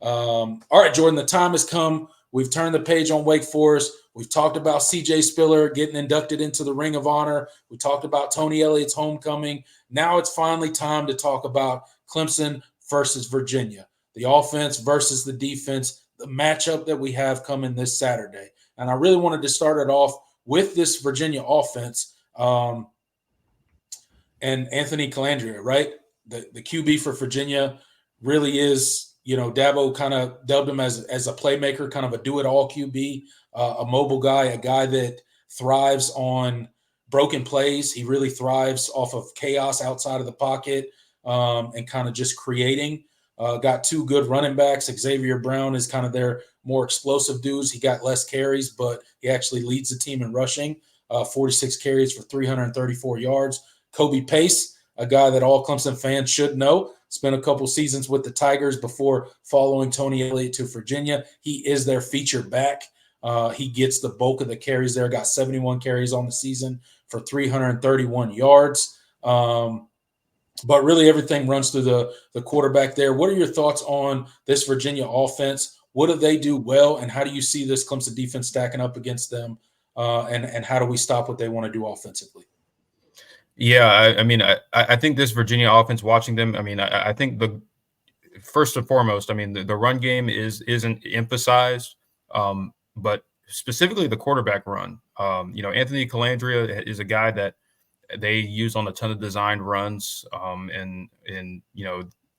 All right, Jordan, the time has come. We've turned the page on Wake Forest. We've talked about CJ Spiller getting inducted into the Ring of Honor. We talked about Tony Elliott's homecoming. Now it's finally time to talk about Clemson versus Virginia, the offense versus the defense, the matchup that we have coming this Saturday. And I really wanted to start it off with this Virginia offense and Anthony Calandria, right? The QB for Virginia really is, Dabo kind of dubbed him as a playmaker, kind of a do-it-all QB, a mobile guy, a guy that thrives on broken plays. He really thrives off of chaos outside of the pocket and kind of just creating. Got two good running backs. Xavier Brown is kind of their more explosive dudes. He got less carries, but he actually leads the team in rushing, 46 carries for 334 yards. Kobe Pace, a guy that all Clemson fans should know, spent a couple seasons with the Tigers before following Tony Elliott to Virginia. He is their feature back. He gets the bulk of the carries there, got 71 carries on the season for 331 yards. But really everything runs through the quarterback there. What are your thoughts on this Virginia offense? What do they do well, and how do you see this Clemson defense stacking up against them? And how do we stop what they want to do offensively? Yeah, I think this Virginia offense, watching them, I think the first and foremost, the run game isn't emphasized, but specifically the quarterback run. Anthony Calandria is a guy that they use on a ton of designed runs, and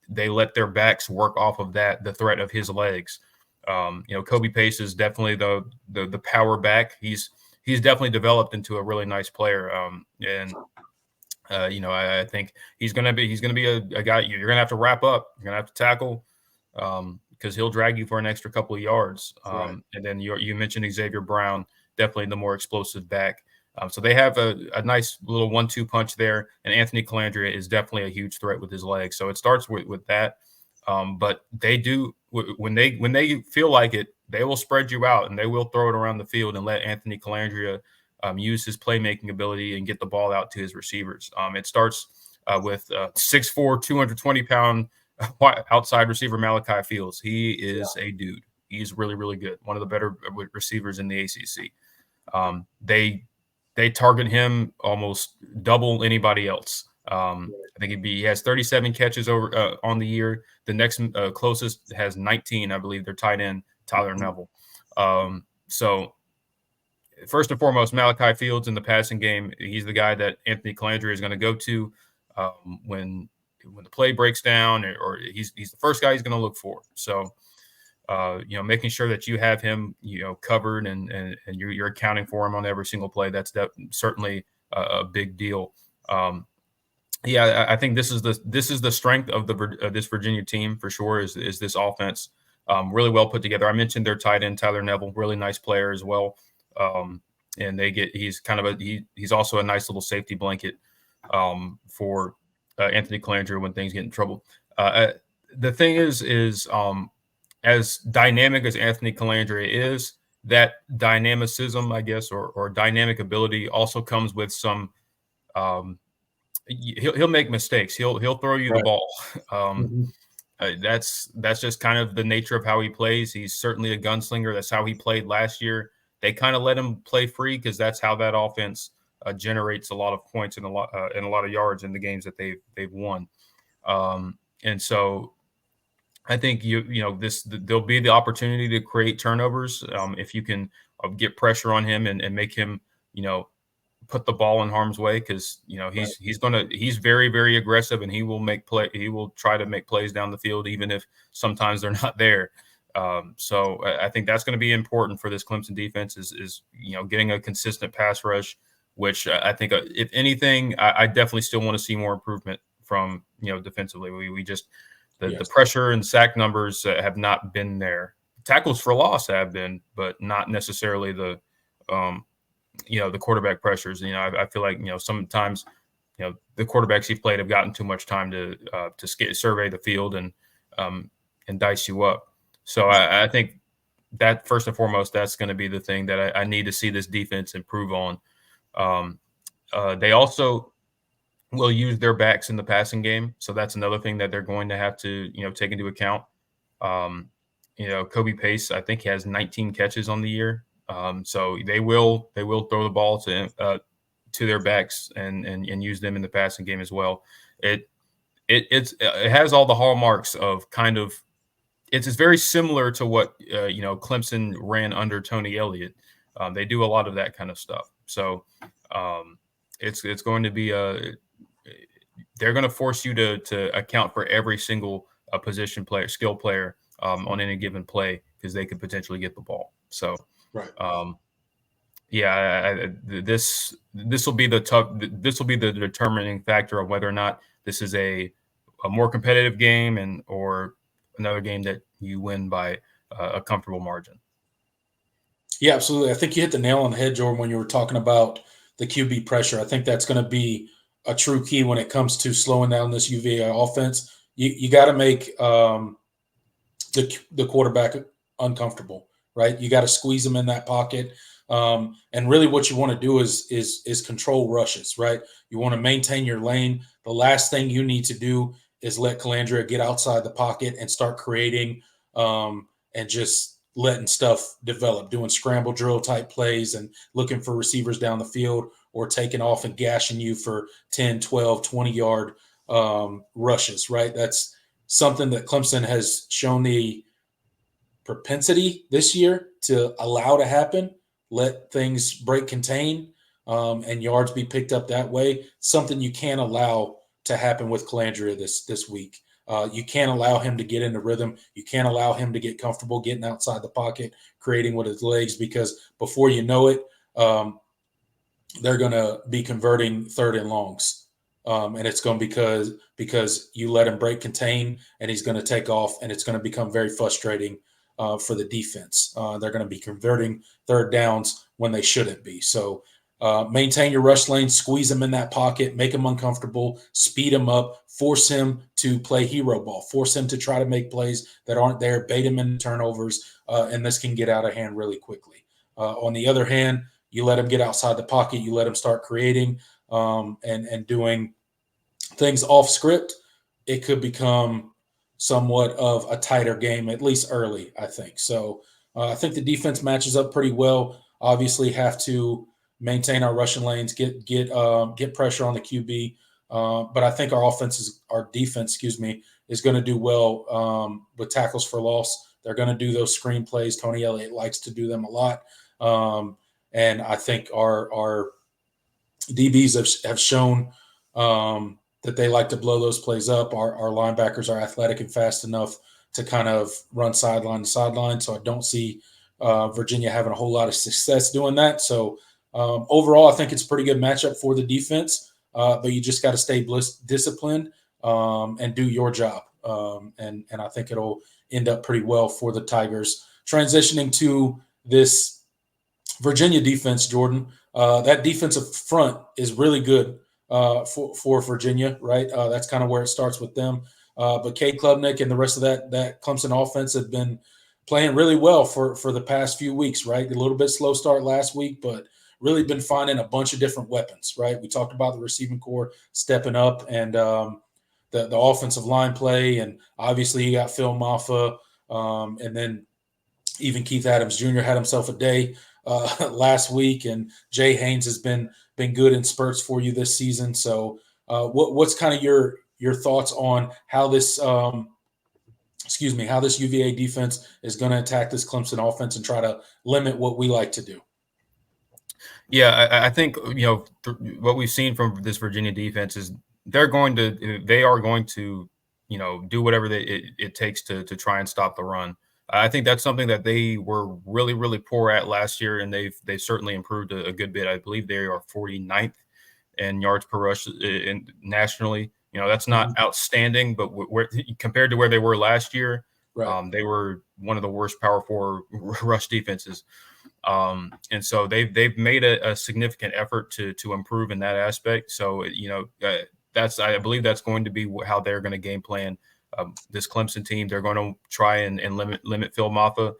they let their backs work off of that, the threat of his legs. Kobe Pace is definitely the power back. He's definitely developed into a really nice player, I think he's gonna be a guy you're gonna have to wrap up. You're gonna have to tackle because he'll drag you for an extra couple of yards. Right. And then you mentioned Xavier Brown, definitely the more explosive back. So they have a nice little 1-2 punch there. And Anthony Calandria is definitely a huge threat with his legs. So it starts with that. But they do when they feel like it, they will spread you out and they will throw it around the field and let Anthony Calandria use his playmaking ability and get the ball out to his receivers. It starts with 6'4", 220-pound outside receiver Malachi Fields. He is a dude. He's really, really good. One of the better receivers in the ACC. They target him almost double anybody else. I think he has 37 catches over on the year. The next closest has 19, I believe. Their tight end, Tyler Neville. So first and foremost, Malachi Fields in the passing game, he's the guy that Anthony Calandria is going to go to when the play breaks down, or he's the first guy he's going to look for. So, making sure that you have him, covered and you're accounting for him on every single play. That's certainly a big deal. I think this is the strength of this Virginia team for sure. Is this offense really well put together? I mentioned their tight end Tyler Neville, really nice player as well. And he's also a nice little safety blanket for Anthony Calandria when things get in trouble. The thing is as dynamic as Anthony Calandria is, that dynamicism, I guess, or dynamic ability also comes with some. He'll make mistakes. He'll throw you the ball. That's just kind of the nature of how he plays. He's certainly a gunslinger. That's how he played last year. They kind of let him play free because that's how that offense generates a lot of points and a lot of yards in the games that they've won. And so I think there'll be the opportunity to create turnovers if you can get pressure on him and make him put the ball in harm's way, because he's very, very aggressive and he will try to make plays down the field even if sometimes they're not there. So I think that's going to be important for this Clemson defense is getting a consistent pass rush, which I think if anything, I definitely still want to see more improvement from defensively. The pressure and sack numbers have not been there. Tackles for loss have been, but not necessarily the quarterback pressures. I feel like sometimes the quarterbacks he played have gotten too much time to survey the field and dice you up. So I think that first and foremost, that's going to be the thing that I need to see this defense improve on. They also will use their backs in the passing game, so that's another thing that they're going to have to take into account. Kobe Pace, I think he has 19 catches on the year. So they will throw the ball to their backs and use them in the passing game as well. It has all the hallmarks of kind of it's very similar to what Clemson ran under Tony Elliott. They do a lot of that kind of stuff. So it's going to be they're going to force you to account for every single position player, skill player on any given play because they could potentially get the ball. So Right. This will be the determining factor of whether or not this is a more competitive game or another game that you win by a comfortable margin. Yeah, absolutely. I think you hit the nail on the head, Jordan, when you were talking about the QB pressure. I think that's going to be a true key when it comes to slowing down this UVA offense. You got to make the quarterback uncomfortable, right? You got to squeeze them in that pocket. And really what you want to do is control rushes, right? You want to maintain your lane. The last thing you need to do is let Calandria get outside the pocket and start creating and just letting stuff develop, doing scramble drill type plays and looking for receivers down the field or taking off and gashing you for 10, 12, 20-yard rushes, right? That's something that Clemson has shown the propensity this year to allow to happen, let things break contain and yards be picked up that way. Something you can't allow to happen with Calandria this week. You can't allow him to get into rhythm. You can't allow him to get comfortable getting outside the pocket, creating with his legs, because before you know it, they're going to be converting third and longs. And it's going to because you let him break contain and he's going to take off, and it's going to become very frustrating for the defense. They're going to be converting third downs when they shouldn't be. So maintain your rush lane, squeeze him in that pocket, make him uncomfortable, speed him up, force him to play hero ball, force him to try to make plays that aren't there, bait him in turnovers, and this can get out of hand really quickly. On the other hand, you let him get outside the pocket, you let him start creating and doing things off script, it could become somewhat of a tighter game, at least early, I think. So I think the defense matches up pretty well. Obviously have to maintain our rushing lanes, get pressure on the QB. But I think our defense, is going to do well with tackles for loss. They're going to do those screen plays. Tony Elliott likes to do them a lot. And I think our DBs have shown that they like to blow those plays up. Our linebackers are athletic and fast enough to kind of run sideline to sideline. So I don't see Virginia having a whole lot of success doing that. So overall, I think it's a pretty good matchup for the defense, but you just got to stay disciplined and do your job. And I think it'll end up pretty well for the Tigers. Transitioning to this Virginia defense, Jordan, that defensive front is really good for Virginia, right? That's kind of where it starts with them. But Cade Klubnik and the rest of that Clemson offense have been playing really well for the past few weeks, right? A little bit slow start last week, but really been finding a bunch of different weapons, right? We talked about the receiving core stepping up and the offensive line play, and obviously you got Phil Maffa, and then even Keith Adams Jr. had himself a day last week, and Jay Haynes has been good in spurts for you this season. So what's kind of your thoughts on how this UVA defense is going to attack this Clemson offense and try to limit what we like to do? Yeah, I think what we've seen from this Virginia defense is they are going to do whatever it takes to try and stop the run. I think that's something that they were really, really poor at last year, and they've certainly improved a good bit. I believe they are 49th in yards per rush nationally. That's not outstanding, but compared to where they were last year, right. They were one of the worst Power 4 rush defenses. And so they've made a significant effort to improve in that aspect. So I believe that's going to be how they're going to game plan this Clemson team. They're going to try and limit Phil Maffa.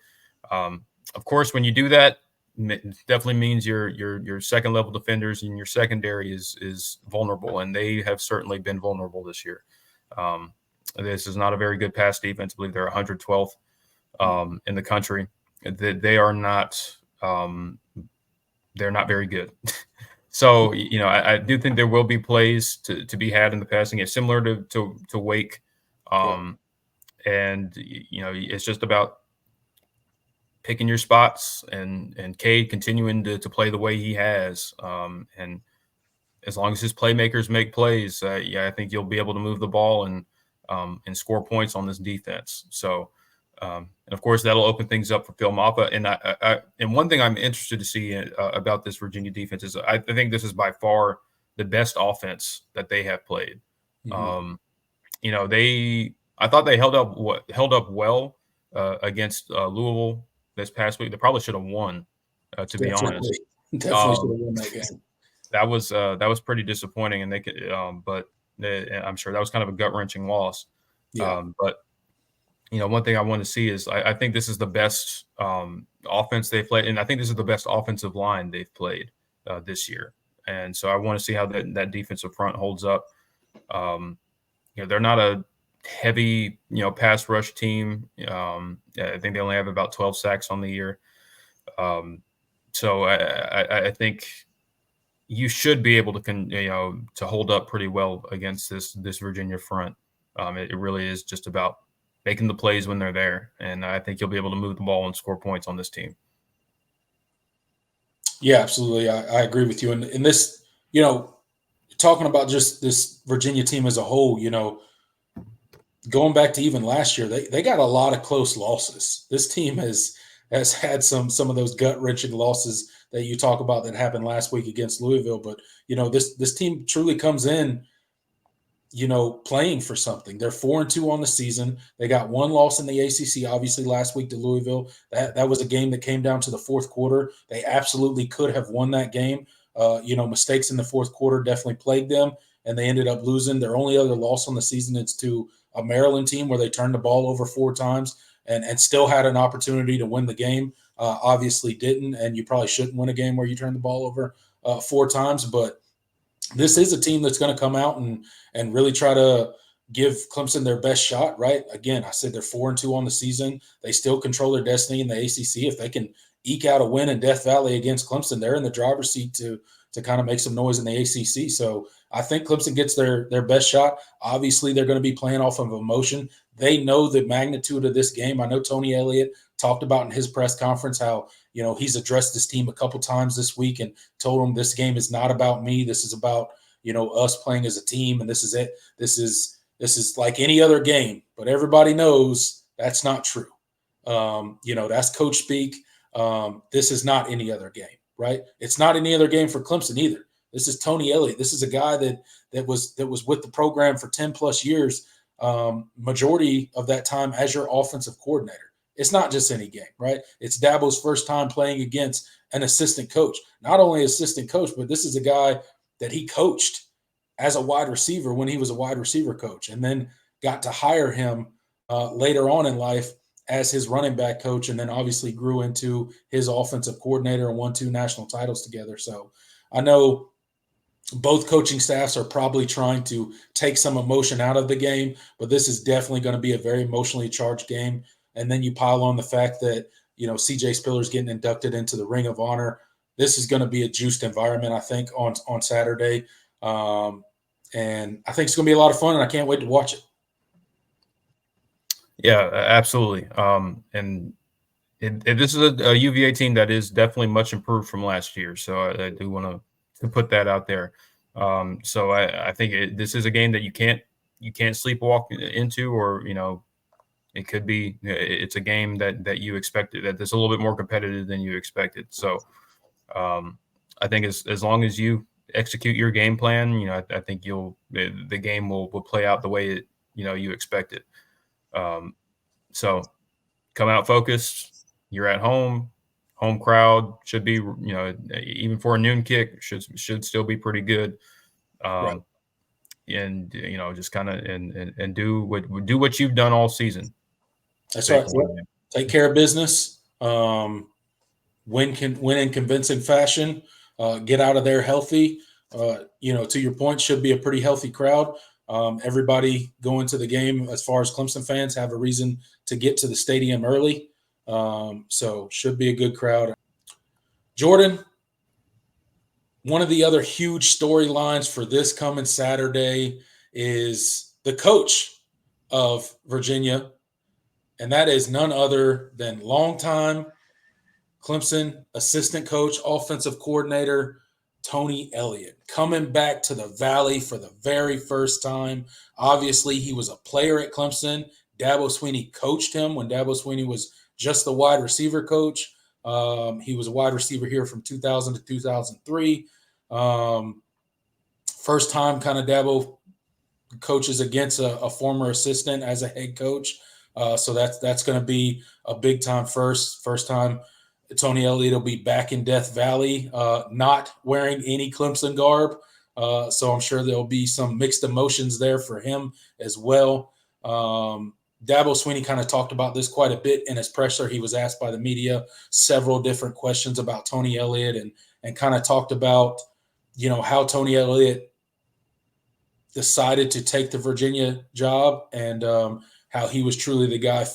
Of course, when you do that, it definitely means your second level defenders and your secondary is vulnerable, and they have certainly been vulnerable this year. This is not a very good pass defense. I believe they're 112th in the country. They are not they're not very good. So, I do think there will be plays to be had in the passing game, similar to Wake. And, it's just about picking your spots and Cade continuing to play the way he has. And as long as his playmakers make plays, I think you'll be able to move the ball and score points on this defense. So, and of course, that'll open things up for Phil Maffa. And and one thing I'm interested to see about this Virginia defense is I think this is by far the best offense that they have played. I thought they held up well against Louisville this past week. They probably should have won, to be honest. Definitely should have won that game. That was pretty disappointing, and they could, but I'm sure that was kind of a gut wrenching loss. Yeah. But one thing I want to see is I think this is the best offense they've played, and I think this is the best offensive line they've played this year. And so I want to see how that defensive front holds up. They're not a heavy pass rush team. I think they only have about 12 sacks on the year. So I think you should be able to to hold up pretty well against this Virginia front. It really is just about making the plays when they're there, and I think you'll be able to move the ball and score points on this team. Yeah, absolutely. I agree with you. And this, talking about just this Virginia team as a whole, going back to even last year, they got a lot of close losses. This team has had some of those gut-wrenching losses that you talk about that happened last week against Louisville. But, this team truly comes in, playing for something. They're 4-2 on the season. They got one loss in the ACC, obviously, last week to Louisville. That was a game that came down to the fourth quarter. They absolutely could have won that game. Mistakes in the fourth quarter definitely plagued them, and they ended up losing. Their only other loss on the season is to a Maryland team where they turned the ball over 4 times and still had an opportunity to win the game. Obviously didn't, and you probably shouldn't win a game where you turn the ball over 4 times. But this is a team that's going to come out and really try to give Clemson their best shot, right? Again, I said they're 4-2 on the season. They still control their destiny in the ACC. If they can eke out a win in Death Valley against Clemson, they're in the driver's seat to kind of make some noise in the ACC. So I think Clemson gets their best shot. Obviously, they're going to be playing off of emotion. They know the magnitude of this game. I know Tony Elliott talked about in his press conference how, he's addressed this team a couple times this week and told them this game is not about me. This is about, us playing as a team, and this is it. This is like any other game, but everybody knows that's not true. That's coach speak. This is not any other game, right? It's not any other game for Clemson either. This is Tony Elliott. This is a guy that was with the program for 10 plus years, majority of that time as your offensive coordinator. It's not just any game, right? It's Dabo's first time playing against an assistant coach. Not only assistant coach, but this is a guy that he coached as a wide receiver when he was a wide receiver coach, and then got to hire him later on in life as his running back coach, and then obviously grew into his offensive coordinator and won 2 national titles together. So I know both coaching staffs are probably trying to take some emotion out of the game, but this is definitely going to be a very emotionally charged game. And then you pile on the fact that, CJ Spiller's getting inducted into the Ring of Honor. This is going to be a juiced environment, I think, on Saturday. And I think it's going to be a lot of fun, and I can't wait to watch it. Yeah, absolutely. And this is a UVA team that is definitely much improved from last year. So I do want to put that out there. So I think this is a game that you can't sleepwalk into, or it could be. It's a game that you expected, that is a little bit more competitive than you expected. So I think as long as you execute your game plan, I think the game will play out the way you expect it. So come out focused. You're at home crowd should be, even for a noon kick, should still be pretty good. Right. And just kind of and do what you've done all season. That's right. Take care of business. Win in convincing fashion. Get out of there healthy. To your point, should be a pretty healthy crowd. everybody going to the game, as far as Clemson fans, have a reason to get to the stadium early. So should be a good crowd. Jordan, one of the other huge storylines for this coming Saturday is the coach of Virginia, and that is none other than longtime Clemson assistant coach, offensive coordinator, Tony Elliott, coming back to the Valley for the very first time. Obviously, he was a player at Clemson. Dabo Swinney coached him when Dabo Swinney was just the wide receiver coach. He was a wide receiver here from 2000 to 2003. First time kind of Dabo coaches against a former assistant as a head coach. So that's going to be a big time first time. Tony Elliott will be back in Death Valley, not wearing any Clemson garb. So I'm sure there'll be some mixed emotions there for him as well. Dabo Swinney kind of talked about this quite a bit in his presser. He was asked by the media several different questions about Tony Elliott and kind of talked about, how Tony Elliott decided to take the Virginia job and how he was truly the guy,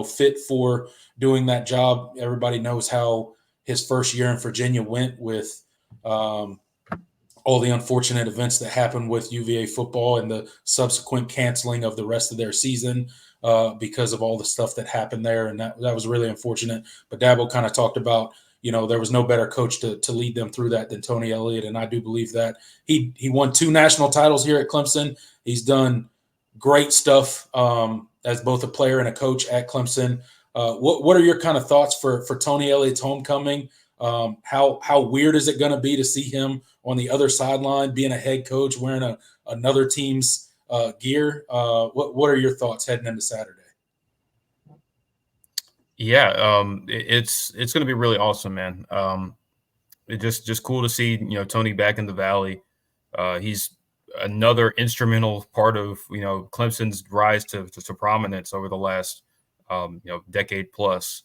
fit for doing that job. Everybody knows how his first year in Virginia went with all the unfortunate events that happened with UVA football and the subsequent canceling of the rest of their season because of all the stuff that happened there. And that was really unfortunate. But Dabo kind of talked about, there was no better coach to lead them through that than Tony Elliott. And I do believe that he won 2 national titles here at Clemson. He's done great stuff as both a player and a coach at Clemson. What are your kind of thoughts for Tony Elliott's homecoming? How weird is it going to be to see him on the other sideline being a head coach wearing another team's gear? What are your thoughts heading into Saturday? Yeah, it's going to be really awesome, man. It's just cool to see Tony back in the Valley. He's another instrumental part of Clemson's rise to prominence over the last decade plus.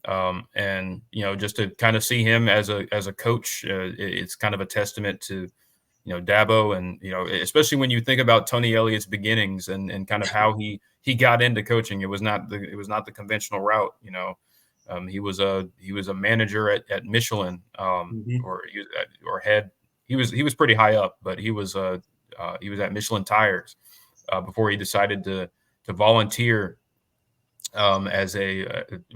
And just to kind of see him as a coach, it's kind of a testament to Dabo, and especially when you think about Tony Elliott's beginnings and kind of how he got into coaching. It was not the conventional route. He was a manager at Michelin, or head. He was pretty high up, but he was at Michelin Tires before he decided to volunteer as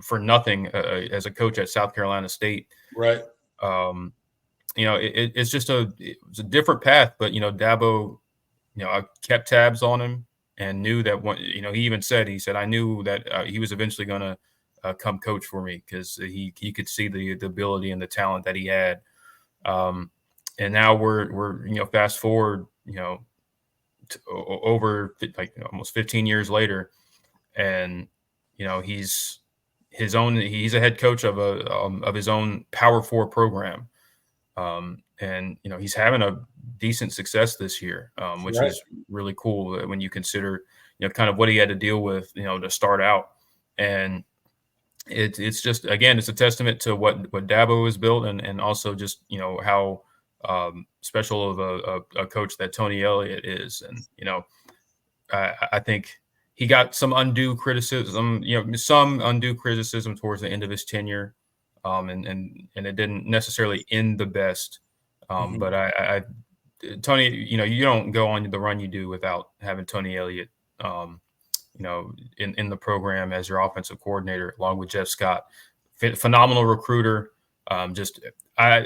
for nothing as a coach at South Carolina State. Right. It's just a different path, but Dabo, I kept tabs on him and knew that he even said, I knew that he was eventually going to come coach for me because he could see the ability and the talent that he had. And now we're fast forward, over almost 15 years later, and he's a head coach of his own Power 4 program. And he's having a decent success this year, which Right. is really cool when you consider kind of what he had to deal with to start out. And it's just, again, it's a testament to what Dabo has built, and also just how special of a coach that Tony Elliott is. And I think he got some undue criticism towards the end of his tenure. And it didn't necessarily end the best. But Tony, you don't go on the run you do without having Tony Elliott, in the program as your offensive coordinator, along with Jeff Scott. Phenomenal recruiter. I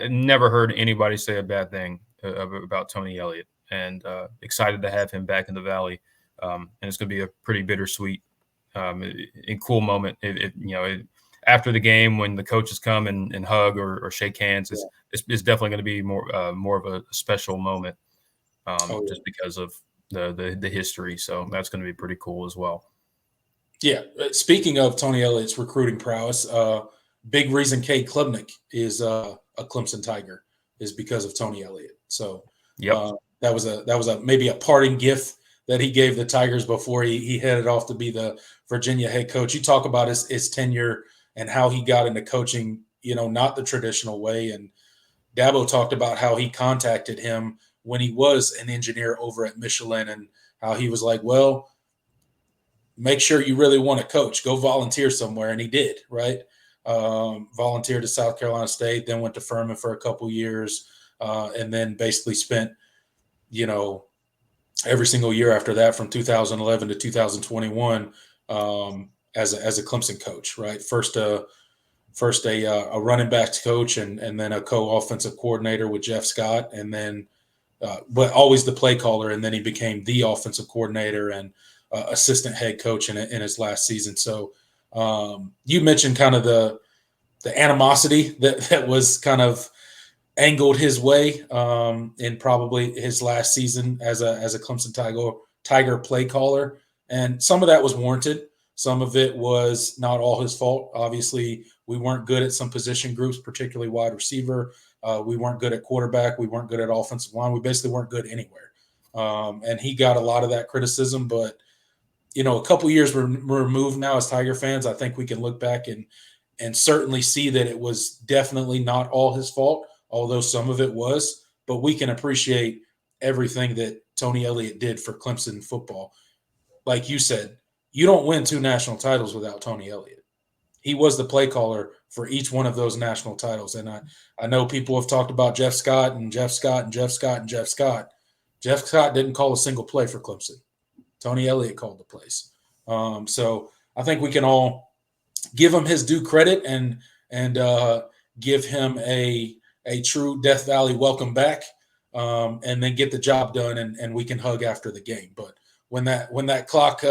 never heard anybody say a bad thing about Tony Elliott, and excited to have him back in the Valley. And it's going to be a pretty bittersweet and cool moment. After the game, when the coaches come and hug or shake hands, it's definitely going to be more of a special moment, just because of the history. So that's going to be pretty cool as well. Yeah. Speaking of Tony Elliott's recruiting prowess, big reason Cade Klubnik is a Clemson Tiger is because of Tony Elliott. So that was maybe a parting gift that he gave the Tigers before he headed off to be the Virginia head coach. You talk about his tenure and how he got into coaching, not the traditional way. And Dabo talked about how he contacted him when he was an engineer over at Michelin, and how he was like, well, make sure you really want to coach. Go volunteer somewhere. And he did, right? Volunteered to South Carolina State, then went to Furman for a couple years, and then basically spent, every single year after that from 2011 to 2021 as a Clemson coach, right? First a running backs coach and then a co-offensive coordinator with Jeff Scott, and then but always the play caller, and then he became the offensive coordinator and assistant head coach in his last season. So you mentioned kind of the animosity that was kind of angled his way in probably his last season as a Clemson Tiger play caller, and some of that was warranted. Some of it was not all his fault. Obviously, we weren't good at some position groups, particularly wide receiver. We weren't good at quarterback. We weren't good at offensive line. We basically weren't good anywhere. And he got a lot of that criticism. But, a couple years removed now as Tiger fans, I think we can look back and certainly see that it was definitely not all his fault, although some of it was. But we can appreciate everything that Tony Elliott did for Clemson football. Like you said, you don't win 2 national titles without Tony Elliott. He was the play caller for each one of those national titles. And I know people have talked about Jeff Scott and Jeff Scott and Jeff Scott and Jeff Scott. Jeff Scott didn't call a single play for Clemson. Tony Elliott called the plays. So I think we can all give him his due credit and give him a true Death Valley welcome back, and then get the job done, and we can hug after the game. But when that clock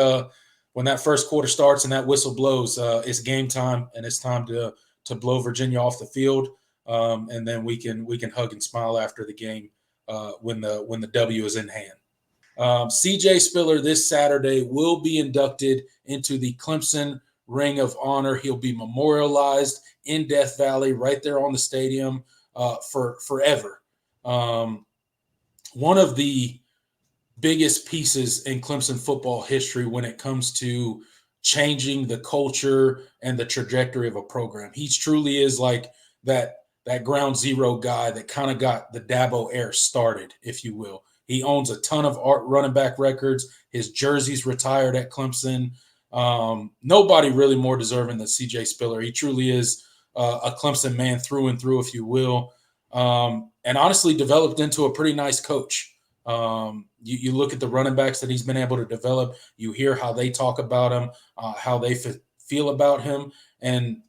when that first quarter starts and that whistle blows, it's game time, and it's time to blow Virginia off the field, and then we can hug and smile after the game when the W is in hand. CJ Spiller this Saturday will be inducted into the Clemson Ring of Honor. He'll be memorialized in Death Valley right there on the stadium for forever. One of the biggest pieces in Clemson football history when it comes to changing the culture and the trajectory of a program. He truly is like that ground zero guy that kind of got the Dabo era started, if you will. He owns a ton of running back records. His jersey's retired at Clemson. Nobody really more deserving than CJ Spiller. He truly is a Clemson man through and through, if you will, and honestly developed into a pretty nice coach. You look at the running backs that he's been able to develop. You hear how they talk about him, how they feel about him. And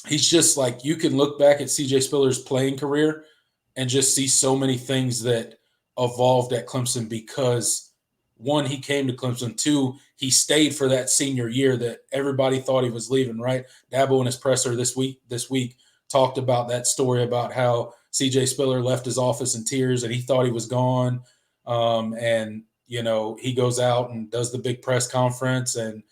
he's just like, you can look back at CJ Spiller's playing career and just see so many things that evolved at Clemson because, one, he came to Clemson. 2, he stayed for that senior year that everybody thought he was leaving, right? Dabo in his presser this week talked about that story about how CJ Spiller left his office in tears and he thought he was gone. And, he goes out and does the big press conference and,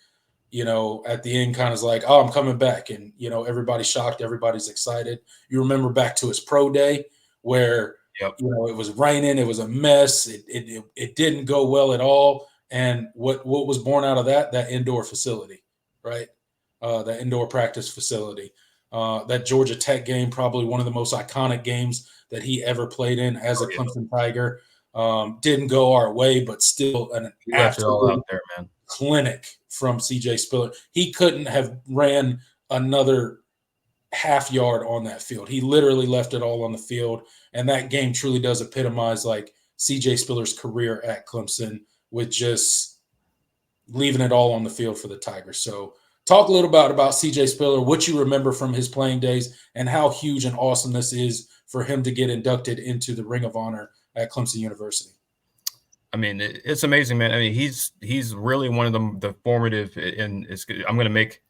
at the end kind of is like, oh, I'm coming back. And, everybody's shocked. Everybody's excited. You remember back to his pro day where, Yep. It was raining. It was a mess. It didn't go well at all. And what was born out of that indoor facility, right? That indoor practice facility. That Georgia Tech game, probably one of the most iconic games that he ever played in as a Clemson Tiger. Didn't go our way, but still an absolute out there, man. Clinic from CJ Spiller. He couldn't have ran another half yard on that field. He literally left it all on the field. And that game truly does epitomize like CJ Spiller's career at Clemson with just leaving it all on the field for the Tigers. So talk a little about CJ Spiller, what you remember from his playing days and how huge and awesome this is for him to get inducted into the Ring of Honor at Clemson University. I mean, it's amazing, man. I mean, he's really one of the formative, and I'm going to make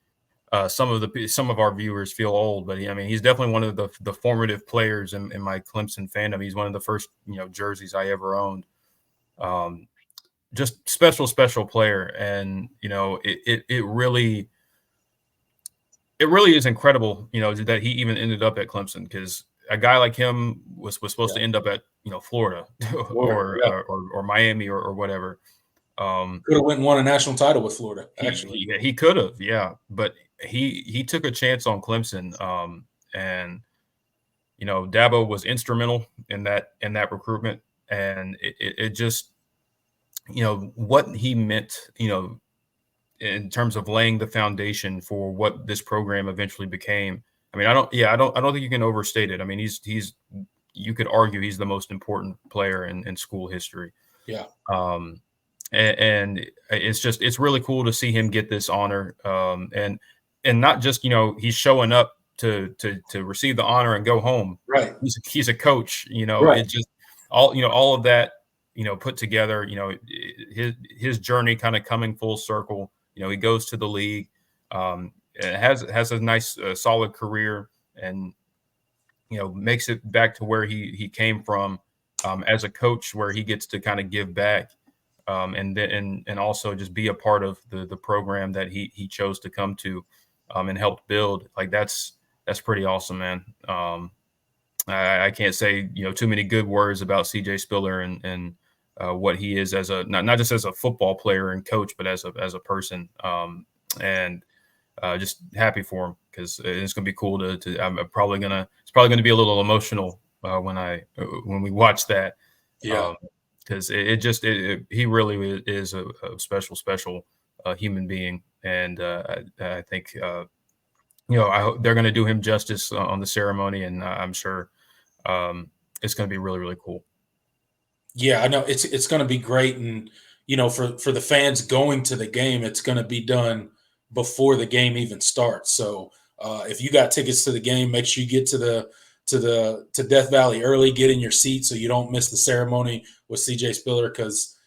some of our viewers feel old, but he's definitely one of the formative players in my Clemson fandom. He's one of the first jerseys I ever owned. Just special player, and it really is incredible that he even ended up at Clemson, because a guy like him was supposed to end up at Florida or Miami or whatever. Could have went and won a national title with Florida. Actually, he could have, but he took a chance on Clemson, and Dabo was instrumental in that recruitment, and it just what he meant, in terms of laying the foundation for what this program eventually became. I mean, I don't think you can overstate it. I mean, you could argue he's the most important player in school history. Yeah. Um, and it's really cool to see him get this honor. And not just, he's showing up to receive the honor and go home. Right. He's a coach, Right. it just all of that, put together, his journey kind of coming full circle. He goes to the league, has a nice, solid career, and makes it back to where he came from, as a coach, where he gets to kind of give back, and also just be a part of the program that he chose to come to, and helped build. Like that's pretty awesome, man. I can't say too many good words about CJ Spiller and what he is as a not just as a football player and coach, but as a person. And just happy for him, because it's going to be cool to it's probably going to be a little emotional when we watch that. Yeah. Because he really is a special human being, and I think I hope they're going to do him justice on the ceremony, and I'm sure it's going to be really, really cool. Yeah, I know it's going to be great, and for the fans going to the game, it's going to be done before the game even starts. So if you got tickets to the game, make sure you get to Death Valley early, get in your seat so you don't miss the ceremony with CJ Spiller, because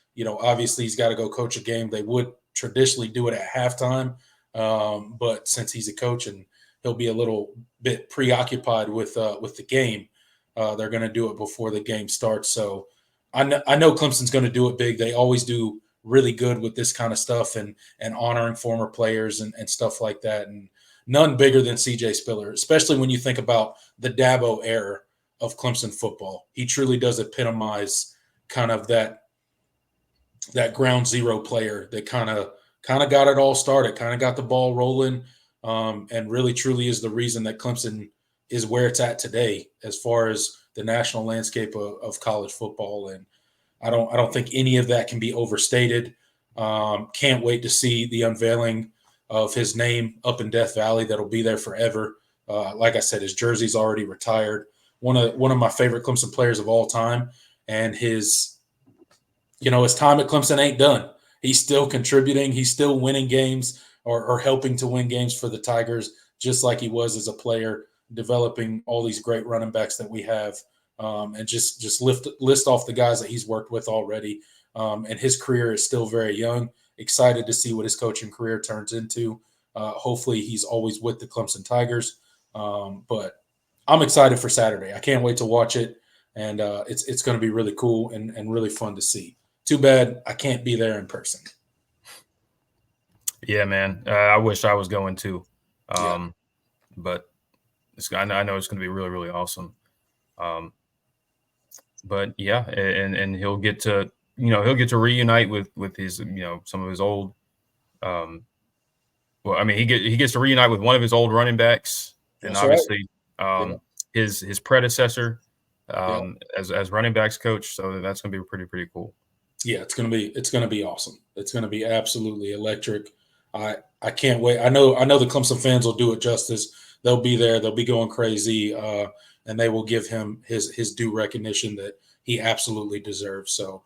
obviously he's got to go coach a game. They would traditionally do it at halftime, but since he's a coach and he'll be a little bit preoccupied with the game, they're going to do it before the game starts. So I know Clemson's going to do it big. They always do really good with this kind of stuff, and honoring former players and stuff like that. And none bigger than CJ Spiller, especially when you think about the Dabo era of Clemson football. He truly does epitomize kind of that ground zero player that kind of got it all started, kind of got the ball rolling, and really truly is the reason that Clemson is where it's at today as far as the national landscape of college football. And I don't think any of that can be overstated. Can't wait to see the unveiling of his name up in Death Valley. That'll be there forever. Like I said, his jersey's already retired. One of my favorite Clemson players of all time, and his time at Clemson ain't done. He's still contributing. He's still winning games or helping to win games for the Tigers, just like he was as a player, developing all these great running backs that we have, and just list off the guys that he's worked with already. And his career is still very young. Excited to see what his coaching career turns into. Hopefully he's always with the Clemson Tigers. But I'm excited for Saturday. I can't wait to watch it. And it's going to be really cool and really fun to see. Too bad I can't be there in person. Yeah, man. I wish I was going too. Yeah. But I know it's going to be really, really awesome. But yeah, and he'll get to reunite with his some of his old. Well, I mean, he gets to reunite with one of his old running backs, and That's obviously right. his predecessor Yeah. as running backs coach. So that's going to be pretty cool. Yeah, it's gonna be awesome. It's gonna be absolutely electric. I can't wait. I know the Clemson fans will do it justice. They'll be there. They'll be going crazy, and they will give him his due recognition that he absolutely deserves. So